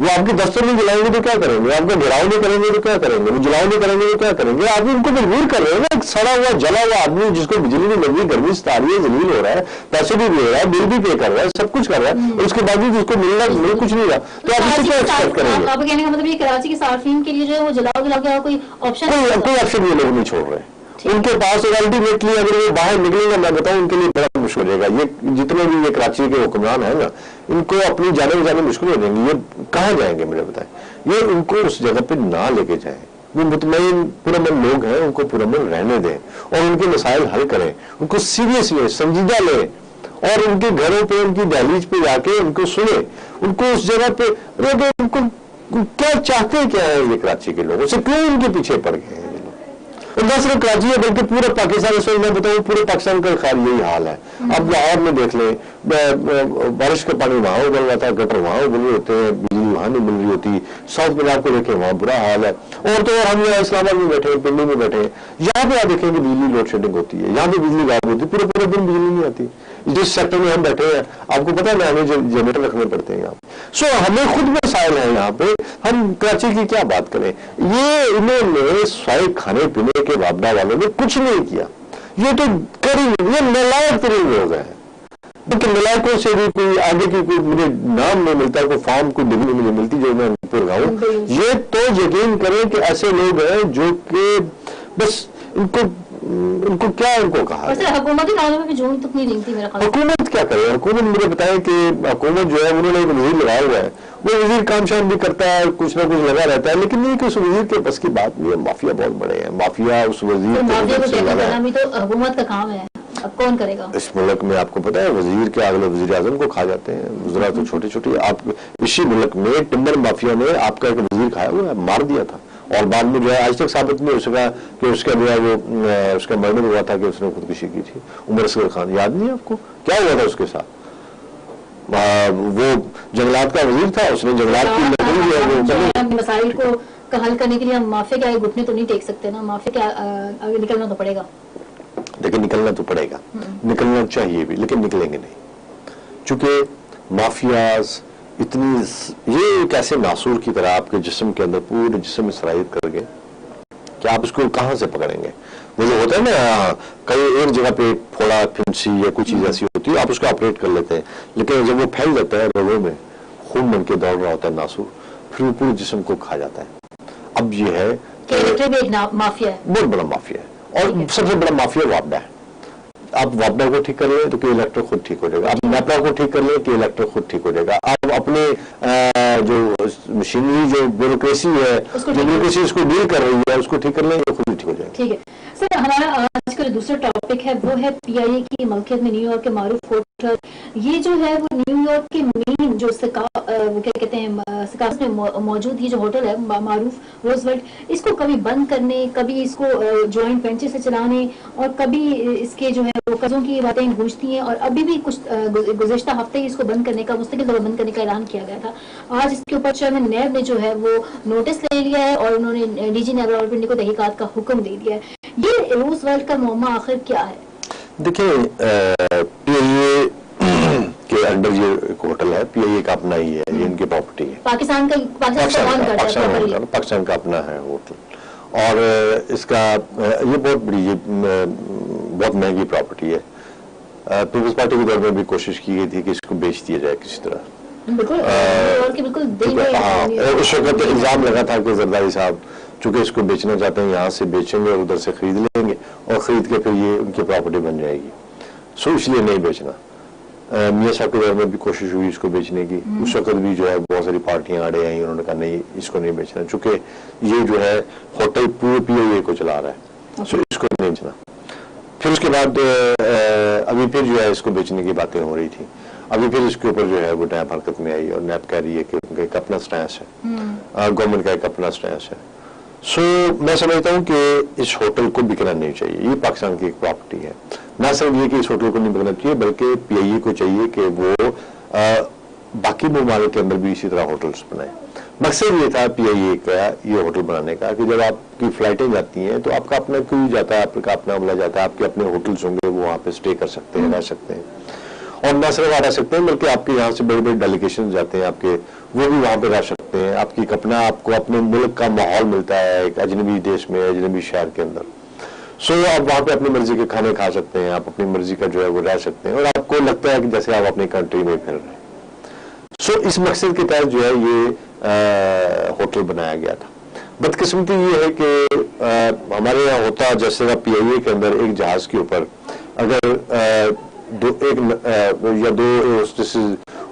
वो आपके दफ्तर में जलाएंगे तो क्या करेंगे? आपका घेराव नहीं करेंगे तो क्या करेंगे? वो जलाव नहीं करेंगे तो क्या करेंगे? आप उनको मजबूर कर रहे हैं ना। एक सड़ा हुआ जला हुआ आदमी जिसको बिजली नहीं लग रही, गर्मी सता रही है, जलील हो रहा है, पैसे भी दे रहा है, बिल भी पे कर रहा है, सब कुछ कर रहा है, उसके बावजूद उसको मिल कुछ नहीं रहा, तो आप इससे क्या एक्सपेक्ट करेंगे? आप कहने का मतलब ये कराची के सार्फिन के लिए जो है वो जलाओ कोई ऑप्शन ये लोग नहीं छोड़ रहे उनके पास। अल्टीमेटली अगर वो बाहर निकलेंगे, मैं बताऊं उनके लिए बड़ा मुश्किल हो जाएगा। ये जितने भी ये कराची के हुक्मरान है ना, इनको अपनी जाने में जाने मुश्किल हो जाएंगे। ये कहाँ जाएंगे मुझे बताएं? ये उनको उस जगह पे ना लेके जाएं। वो मुतमईन पुरअमन लोग हैं, उनको पुरअमन रहने दें और उनके मसाइल हल करें, उनको सीरियस लें, संजीदा लें, और उनके घरों पे, उनकी दहलीज पे जाके उनको सुने, उनको उस जगह पे उनको क्या चाहते क्या है ये कराची के लोग, उसे क्यों उनके पीछे पड़ गए हैं। न सिर्फ कराची है बल्कि पूरे पाकिस्तान, इस वक्त मैं बताऊँ पूरे पाकिस्तान का खैर यही हाल है। अब लाहौर में देख लें, बारिश का पानी वहां उबल रहा था, गटर वहां उबल रहे होते हैं, बिजली वहां नहीं मिल रही होती। साउथ पंजाब को देखें वहां बुरा हाल है। और तो और हम यहाँ इस्लामाबाद में बैठे हैं, पिंडी में बैठे हैं, यहाँ पे आप देखेंगे बिजली लोड शेडिंग होती है, यहाँ पे बिजली गायब होती है, पूरे पूरे दिन बिजली नहीं आती। जिस सेक्टर में हम बैठे हैं आपको पता है हमें जनरेटर रखने पड़ते हैं यहाँ। सो हमें खुद मसाइल है यहाँ पे, हम कराची की क्या बात करें। ये इन्होंने स्वाई खाने पीने के वापडा वालों ने कुछ नहीं किया, ये तो कर ही, ये नालायक तरीन लोग हैं। क्योंकि नालायकों से भी कोई आगे की कोई मुझे नाम नहीं मिलता, कोई फॉर्म कोई डिग्री मुझे मिलती जो मैं उनको लगाऊं। ये तो यकीन करें कि ऐसे लोग हैं जो कि बस इनको क्या इनको कहा। हुकूमत में भी झूठ तक नहीं रेंगती मेरा ख्याल। हुकूमत क्या करे? हुकूमत मुझे बताएं कि हुकूमत जो है उन्होंने एक वजीर लगाया हुआ है, वो वजीर काम शाम भी करता है, कुछ ना कुछ लगा रहता है, लेकिन नहीं कि उस वजीर के बस की बात नहीं है। माफिया बहुत बड़े हैं, माफिया उस वजीर तो हुकूमत का काम है, अब कौन करेगा? इस मुल्क में आपको पता है वजीर के अगले वजीर आजम को खा जाते हैं, वज़रा तो छोटे छोटे। आप इसी मुल्क में टिम्बर माफिया ने आपका एक वजीर खाया हुआ है, मार दिया था, और बाद में जो है आज तक साबित नहीं हो सका कि उसका जो है वो उसका मर्डर हुआ था कि उसने खुदकुशी की थी। उमर असगर खान, याद नहीं आपको क्या हुआ था उसके साथ? वो जंगलात का वजीर था, उसने जंगलात की लकड़ी जो है मसाइल को हल करने के लिए हम माफिया के आगे घुटने तो नहीं टेक सकते ना, माफिया के आगे निकलना तो पड़ेगा। देखिए निकलना तो पड़ेगा, निकलना चाहिए भी, लेकिन निकलेंगे नहीं, चूंकि माफियाज इतनी ये एक ऐसे नासूर की तरह आपके जिस्म के अंदर पूरे जिस्म में सराहित कर गए कि आप इसको कहां से पकड़ेंगे। वो जो होता है ना, कई एक जगह पे फोड़ा फिंसी या कुछ चीज ऐसी होती है, आप उसको ऑपरेट कर लेते हैं, लेकिन जब वो फैल जाता है लोगों में, खून बन के दौड़ रहा होता है नासूर, फिर वो पूरे जिस्म को खा जाता है। अब ये है माफिया है, बहुत बड़ा माफिया है, और सबसे बड़ा माफिया वापडा है। आप वापडा को ठीक कर लें तो के इलेक्टर खुद ठीक हो जाएगा, आप नेपरा को ठीक कर लें के इलेक्टर खुद ठीक हो जाएगा। आप अपने जो मशीनरी जो ब्यूरोक्रेसी है, जो ब्यूरोक्रेसी इसको डील कर रही है, उसको ठीक कर लें, खुद ही ठीक हो जाएगा। ठीक है। सर, हमारा आज का जो दूसरा टॉपिक है वो है पीआईए की मलकियत में न्यूयॉर्क के मारूफ होटल। ये जो है वो न्यूयॉर्क के मेन जो वो क्या कहते हैं सिकास में मौजूद ये जो होटल है मारूफ रोजवेल्ट, इसको कभी बंद करने, कभी इसको जॉइंट वेंचर से चलाने और कभी इसके जो है वो कर्जों की बातें गूंजती हैं। और अभी भी कुछ गुज़िश्ता हफ्ते ही इसको बंद करने का, मुस्तकिल तौर बंद करने का ऐलान किया गया था। आज इसके ऊपर चेयरमैन नैब ने जो है वो नोटिस ले लिया है और उन्होंने डीजी नैब रावलपिंडी को तहकीकात का हुक्म दे दिया है। ये रोजवेल्ट का मामला आखिर क्या है? देखिए, पीआईए के अंडर ये एक होटल है, पीआईए का अपना ही है, ये इनकी प्रॉपर्टी है। पाकिस्तान का अपना है होटल। और इसका ये बहुत बड़ी, ये बहुत महंगी प्रॉपर्टी है। पीपल्स पार्टी के दौर में भी कोशिश की गई थी कि इसको बेच दिया जाए किसी तरह। बिल्कुल उस वक्त इल्जाम लगा था कि जरदारी साहब चूंकि इसको बेचना चाहते हैं, यहाँ से बेचेंगे और उधर से खरीद लेंगे और खरीद के फिर ये उनकी प्रॉपर्टी बन जाएगी, सो इसलिए नहीं बेचना। मियां साहब के दौर में भी कोशिश हुई इसको बेचने की। उस वक्त भी जो है बहुत सारी पार्टियां आड़े आई, उन्होंने कहा नहीं, इसको नहीं बेचना, चूंकि ये जो है होटल पूरे पीआईए को चला रहा है, सो इसको नहीं बेचना। फिर उसके बाद अभी फिर जो है इसको बेचने की बातें हो रही थी। अभी फिर इसके ऊपर जो है वो नैब हरकत में आई और नैब कह रही है कि उनका एक अपना स्टैंस है, गवर्नमेंट का एक अपना स्टैंस है। सो मैं समझता हूँ कि इस होटल को बिकना नहीं चाहिए, ये पाकिस्तान की एक प्रॉपर्टी है। ना सिर्फ ये कि इस होटल को नहीं बिकना चाहिए, बल्कि पीआईए को चाहिए कि वो बाकी ममालिक के अंदर भी इसी तरह होटल्स बनाए। मकसद ये था पीआईए का ये होटल बनाने का कि जब आपकी फ्लाइटें जाती हैं तो आपका अपना क्रू जाता है, आपका अपना अमला जाता है, आपके अपने होटल्स होंगे, वो वहाँ पे स्टे कर सकते हैं, रह सकते हैं। और न सिर्फ रह सकते हैं बल्कि आपके यहाँ से बड़े बड़े डेलीगेशन जाते हैं आपके, वो भी वहाँ पे रह सकते हैं। आपकी अपना, आपको अपने मुल्क का माहौल मिलता है एक अजनबी देश में, अजनबी शहर के अंदर। सो आप वहाँ पे अपनी मर्जी के खाने खा सकते हैं, आप अपनी मर्जी का जो है वो रह सकते हैं और आपको लगता है कि जैसे आप अपनी कंट्री में फिर रहे हैं। सो इस मकसद के तहत जो है ये होटल बनाया गया था। बदकिस्मती ये है कि हमारे यहाँ होता जैसे पीआईए के अंदर एक जहाज के ऊपर अगर या दो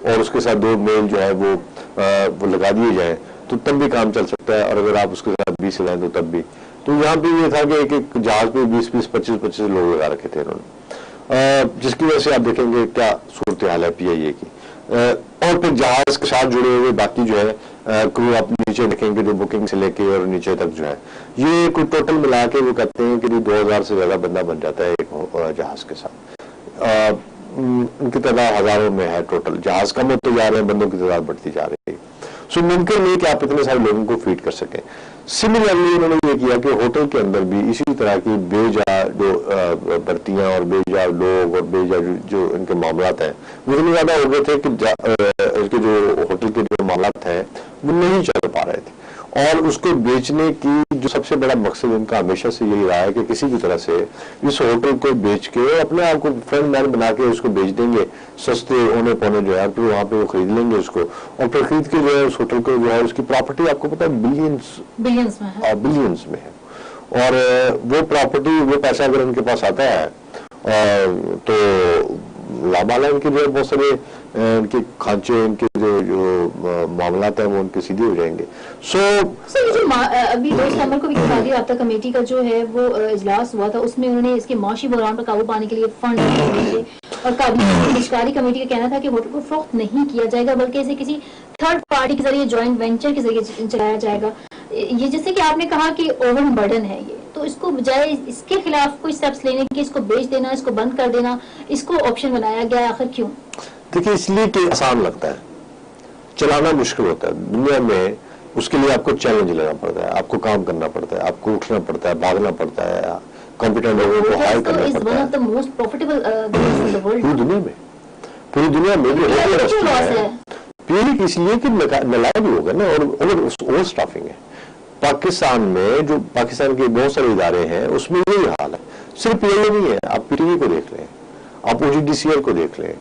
और उसके साथ दो मेल जो है वो लगा दिए जाए तो तब भी काम चल सकता है, और अगर आप उसके साथ 20 लगाएं तो तब भी। तो यहाँ पे ये था कि एक जहाज पे 20-20, 25-25 लोग लगा रखे थे इन्होंने, जिसकी वजह से आप देखेंगे क्या सूरत हाल है पीआईए की। और फिर जहाज के साथ जुड़े हुए बाकी जो है क्रू आप नीचे देखेंगे, जो बुकिंग से लेके और नीचे तक जो है, ये कोई टोटल मिला के वो कहते हैं कि 2000 से ज्यादा बंदा बन जाता है एक जहाज के साथ। उनकी तादाद हजारों में है टोटल। जहाज कम होते जा रहे हैं, बंदों की तादाद बढ़ती जा रही है। सो मुमकिन नहीं कि आप इतने सारे लोगों को फीड कर सकें। सिमिलरली उन्होंने ये किया कि होटल के अंदर भी इसी तरह की बेजा जो भर्तियां और बेजा लोग और बेजा जो इनके मामलात हैं वो इतने ज्यादा हो गए थे कि इसके जो होटल के जो मामलात हैं वो नहीं चल पा रहे थे। और उसको बेचने की जो सबसे बड़ा मकसद उनका हमेशा से यही रहा है कि किसी भी तरह से इस होटल को बेच के अपने आप को फ्रेंड मैन बना के उसको बेच देंगे, सस्ते होने पौने जो है, फिर वहाँ पे वो खरीद लेंगे उसको, और फिर खरीद के जो है उस होटल को जो है उसकी प्रॉपर्टी आपको पता है बिलियंस में है। और वो प्रॉपर्टी, वो पैसा अगर उनके पास आता है तो लाबाला इनके जो है बहुत सारे इनके खांचे, इनके जो मामलात हैं वो उनके सीधे हो जाएंगे। सो ये जो अभी 2 सितंबर को इत्तेफाकी राब्ता कमेटी का जो है वो इजलास हुआ था, उसमें उन्होंने इसके माशी बहरान पर काबू पाने के लिए फंड दिए और काबिल कमेटी का कहना था कि होटल को फरोख्त नहीं किया जाएगा बल्कि इसे किसी थर्ड पार्टी के जरिए, ज्वाइंट वेंचर के जरिए चलाया जाएगा। ये जैसे कि आपने कहा कि ओवर बर्डन है ये, तो इसको बजाय इसके खिलाफ कोई स्टेप्स लेने के, इसको बेच देना, इसको बंद कर देना, इसको ऑप्शन बनाया गया, आखिर क्यों? देखिए, इसलिए कि आसान लगता है, चलाना मुश्किल होता है दुनिया में। उसके लिए आपको चैलेंज लेना पड़ता है, आपको काम करना पड़ता है, आपको उठना पड़ता है, भागना पड़ता है, कॉम्पिटेंट लोगों को हायर करना पड़ता है। पूरी दुनिया में पीएलए इसलिए कि नलायक लोग है ना, और ओवर स्टाफिंग है। पाकिस्तान में जो पाकिस्तान के बहुत सारे इदारे हैं उसमें यही हाल है। सिर्फ पीएलए नहीं है, आप पीटीवी को देख लें, आप ओजीडीसीएल को देख लें,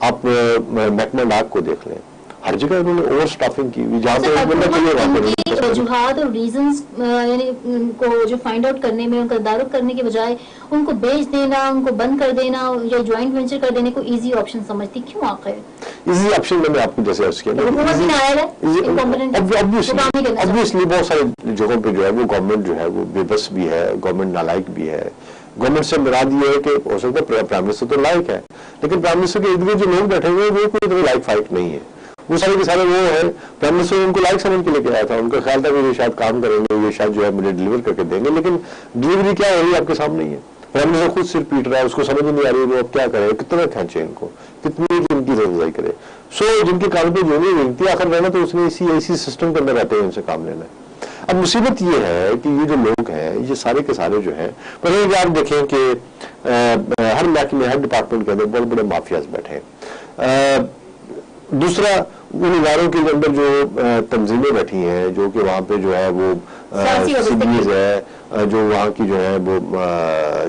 आप महकमा डाक को देख लें, हर जगह उन्होंने ओवर स्टाफिंग की हुई, जहाँ पे बनना चाहिए वहाँ पे वजूहात और रीजंस यानी उनको जो फाइंड आउट करने में उनका तदारुक करने के बजाय उनको बेच देना, उनको बंद कर देना या ज्वाइंट वेंचर कर देने को इजी ऑप्शन समझती, क्यों आखिर? इजी ऑप्शन मैंने आपको जैसे अर्ज किया, ऑब्वियसली बहुत सारी जगहों पे जो है वो गवर्नमेंट जो है वो बेबस भी है, गवर्नमेंट नालायक भी है। गवर्नमेंट से मुराद ये है कि हो सकता है प्राइम मिनिस्टर तो लायक है, लेकिन प्राइम मिनिस्टर के इर्द गिर्द जो लोग बैठे हुए वो कोई लायक फाइक नहीं है, वो सारे के सारे वो है प्राइम मिनिस्टर उनको लायक समझ के लेके आया था, उनका ख्याल था कि ये शायद काम करेंगे, ये शायद जो है मुझे डिलीवर करके देंगे, लेकिन डिलीवरी क्या हो रही है आपके सामने ही है। प्राइम मिनिस्टर खुद सिर पीट रहा है, उसको समझ नहीं आ रही वो अब क्या करे, कितना खेचे इनको, कितनी इनकी रजाई करे। सो जिनके काम पे जो नहीं विनती आखिर रहना, तो उसने इसी सिस्टम के अंदर रहते हुए इनसे काम लेना है। अब मुसीबत ये है कि ये जो लोग हैं ये सारे के सारे जो हैं, पहले आप देखें कि हर महकमे हर डिपार्टमेंट के अंदर बहुत बड़े माफियाज बैठे हैं। दूसरा उन इदारों के अंदर जो तंजीमें बैठी हैं, जो कि वहाँ पे जो है वो सीबीएस है, जो वहाँ की जो है वो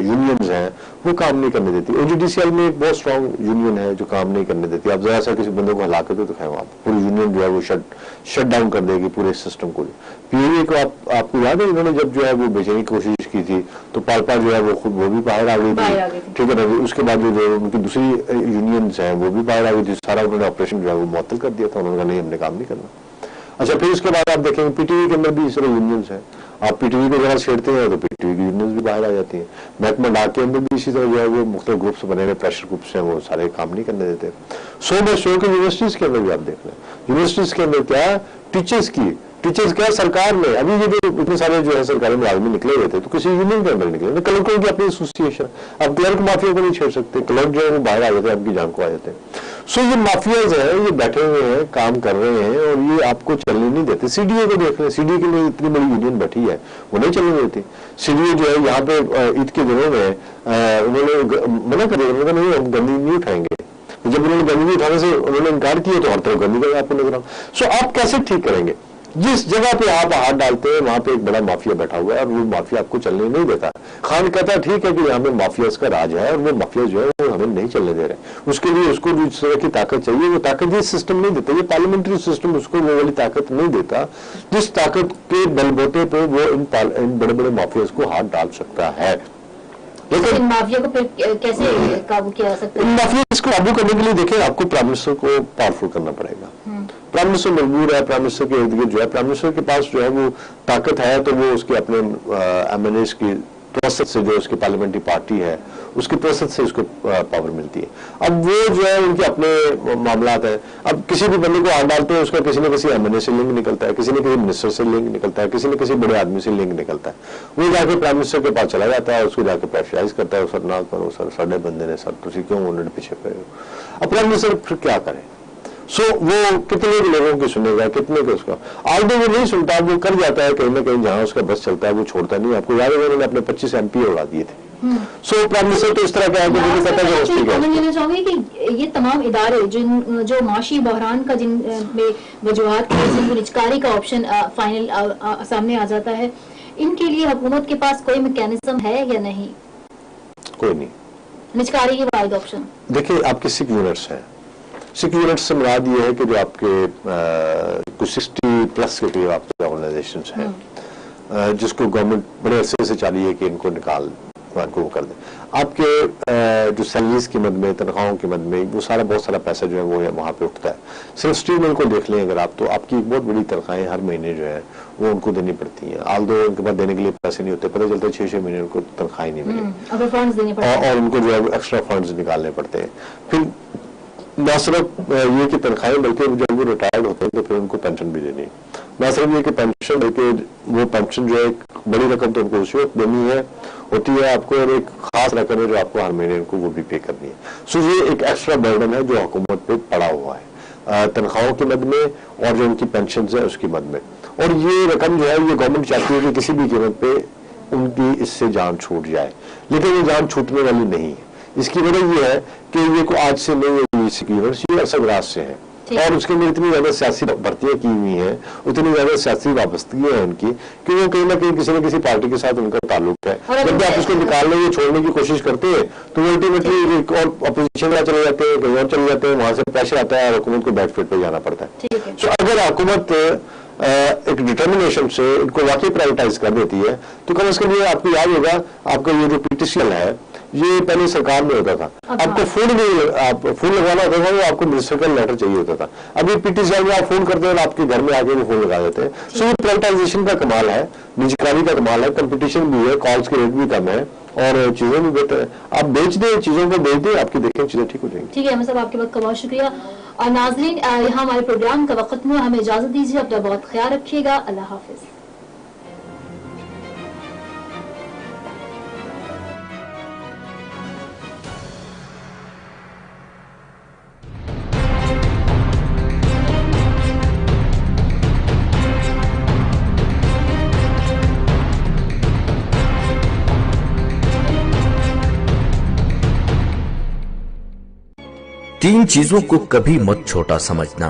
यूनियंस हैं, वो काम नहीं करने देती। ओजीडीसीएल में एक बहुत स्ट्रांग यूनियन है जो काम नहीं करने देती। आप जरा सा किसी बंदे को हला कर दो तो खैर वहाँ पूरी यूनियन जो है वो शट डाउन कर देगी पूरे सिस्टम को। पीएए को आपको याद है उन्होंने जब जो है वो बेचने की कोशिश की थी तो पालपा जो है वो खुद वो भी बाहर आ गई थी, ठीक है ना। उसके बाद जो उनकी दूसरी यूनियंस हैं वो भी बाहर आ गई थी, सारा उन्होंने ऑपरेशन जो है वो मुअत्तल कर दिया था, उन्होंने कहा नहीं हमने काम नहीं करना। अच्छा, फिर उसके बाद आप देखेंगे पीटीवी के अंदर भी इस तरह यूनियंस हैं, आप पीटीवी को जरा छेड़ते हैं तो पीटीवी की यूनियंस भी बाहर आ जाती हैं। महकमा डाक के अंदर भी इसी तरह जो है वो मुख्तलिफ ग्रुप्स बने हुए प्रेशर ग्रुप्स हैं, वो सारे काम नहीं करने देते। सो में शो के यूनिवर्सिटीज के अंदर भी आप देख लें, यूनिवर्सिटीज के अंदर क्या टीचर्स क्या सरकार में अभी ये जो इतने सारे जो है सरकारी मुलाजमी निकले हुए थे तो किसी यूनियन के अंदर निकले, क्लर्कों की अपनी एसोसिएशन, अब क्लर्क माफिया को नहीं छेड़ सकते, क्लर्क जो है वो बाहर आ जाते हैं, आपकी जान को आ जाते हैं। सो ये माफियाज हैं, ये बैठे हुए हैं, काम कर रहे हैं और ये आपको चलने नहीं देते। सीडीए को देख रहे हैं, सीडीए के लिए इतनी बड़ी यूनियन बैठी है, वो नहीं चलने देती। सीडीए जो है यहाँ पे ईद के दिनों में उन्होंने मना कर दिया, उन्होंने नहीं हम गंदी नहीं उठाएंगे। जब उन्होंने गंदगी उठाने से उन्होंने इनकार किया तो हर तरफ गंदगी आपको नजर आ। सो आप कैसे ठीक करेंगे? जिस जगह पे आप हाथ डालते हैं वहां पे एक बड़ा माफिया बैठा हुआ है और वो माफिया आपको चलने नहीं देता। खान कहता है ठीक है कि यहाँ पे माफिया का राज है और वो माफिया जो है वो हमें नहीं चलने दे रहे, उसके लिए उसको जिस तरह की ताकत चाहिए वो ताकत ये सिस्टम नहीं देता, ये पार्लियामेंट्री सिस्टम उसको वो वाली ताकत नहीं देता जिस ताकत के बलबूते पे वो इन बड़े बड़े माफिया को हाथ डाल सकता है। लेकिन माफिया को फिर कैसे काबू किया जा सकता है? माफिया इसको काबू करने के लिए देखिए आपको प्राइम मिनिस्टर को पावरफुल करना पड़ेगा। प्राइम मिनिस्टर मजबूर है, प्राइम मिनिस्टर के इर्द गिर्द जो है प्राइम मिनिस्टर के पास जो है वो ताकत है, तो वो उसके अपने एमएनएस की प्रोसेस से जो उसकी पार्लियामेंट्री पार्टी है उसकी प्रोसेस से उसको पावर मिलती है। अब वो जो है उनके अपने मामलात है। अब किसी भी बंदे को हाथ डालते हैं उसका किसी न किसी एमएनए से लिंक निकलता है, किसी न किसी मिनिस्टर से लिंक निकलता है, किसी न किसी बड़े आदमी से लिंक निकलता है। वो जाके प्राइम मिनिस्टर के पास चला जाता है, उसको जाके प्रेशराइज करता है, सर ना करो सर, साढ़े बंदे ने सर तुम क्यों उन्होंने पीछे पे हो। अब प्राइम मिनिस्टर फिर क्या करे? सो वो कितने लोगों की सुनेगा, कितने को उसका आगे वो नहीं सुनता, वो कर जाता है कहीं ना कहीं जहां उसका बस चलता है वो छोड़ता नहीं। आपको याद है उन्होंने अपने 25 MP उड़ा दिए थे। सो प्राइम मिनिस्टर तो इस तरह का है कि मुझे पता है। मैं कहना चाहूंगी कि ये तमाम इदारे जो माशी बहरान का जिन में वजूहात की निजकारी का ऑप्शन फाइनल सामने आ जाता है, इनके लिए हुकूमत के पास कोई मैकेनिज्म है या नहीं? कोई नहीं। निजकारी के वाहिद ऑप्शन देखिए आपके सिक यूनिट्स हैं। सिक यूनिट से मुराद ये है कि जो आपके कुछ 60+ के करीब आपके ऑर्गेनाइजेशन हैं जिसको गवर्नमेंट बड़े अरसे से चाह रही है कि इनको निकाल को कर दे। आपके जो सैलरीज की मद में, तनख्वाहों की मद में, वो सारा बहुत सारा पैसा जो है वो वहाँ पे उठता है। सिर्फ स्टील मिल को देख लें अगर आप, तो आपकी एक बहुत बड़ी तनख्वाहें हर महीने जो है वो उनको देनी पड़ती हैं। आल्दो उनके पास देने के लिए पैसे नहीं होते, पता चलता है 6-6 महीने उनको तनख्वाही नहीं मिली और उनको जो है एक्स्ट्रा फंड्स निकालने पड़ते हैं। फिर न सिर्फ ये कि तनख्वाहें, बल्कि जब वो रिटायर्ड होते हैं तो फिर उनको पेंशन भी देनी है। न सिर्फ ये कि पेंशन, बल्कि वो पेंशन जो है एक बड़ी रकम तो उनको उसी वक्त देनी है होती है आपको, और एक खास रकम है जो आपको हर महीने उनको वो भी पे करनी है। सो ये एक एक्स्ट्रा बर्डन है जो हुकूमत पे पड़ा हुआ है तनख्वाहों की मद में और जो उनकी पेंशन है उसकी मद में। और ये रकम जो है ये गवर्नमेंट चाहती है कि किसी भी कीमत पे उनकी इससे जान छूट जाए, लेकिन ये जान छूटने वाली नहीं है। इसकी वजह यह है कि ये को आज से नहीं ये अरसगराज से है। और उसके अंदर इतनी ज्यादा सियासी भर्तियां की हुई हैं, उतनी ज्यादा सियासी वाबस्तगी है उनकी कि वो कहीं ना कहीं किसी न किसी पार्टी के साथ उनका ताल्लुक है। जब आप उसको निकालने या छोड़ने की कोशिश करते हैं तो अल्टीमेटली और अपोजिशन में चले जाते हैं, कहीं और चले जाते हैं, वहां से प्रेशर आता है और हुकूमत को बैकफुट पे जाना पड़ता है। तो अगर हुकूमत एक डिटर्मिनेशन से इनको वाकई प्राइवेटाइज कर देती है तो कम से कम ये आपको याद होगा, आपका ये जो पीटीसीएल है ये पहले सरकार में होता था, आपको फोन लगाना होता था, वो आपको मिनिस्टर का लेटर चाहिए होता था। अभी पीटीसीएल में आप फोन करते हैं और आपके घर में आके वो फोन लगा देते हैं। सो ये प्राइवेटाइजेशन का कमाल है, निजीकारी का कमाल है, कंपटीशन भी है, कॉल्स के रेट भी कम है और चीजें भी बेहतर है। आप बेच दें, चीजों को बेच दें, आपकी देखें चीजें ठीक हो जाएंगी। ठीक है अहमद साहब, आपके बहुत बहुत शुक्रिया। और नाजरीन, यहाँ हमारे प्रोग्राम का वक्त हुआ, हमें इजाजत दीजिए, अपना बहुत ख्याल रखिएगा, अल्लाह हाफिज। तीन चीजों को कभी मत छोटा समझना: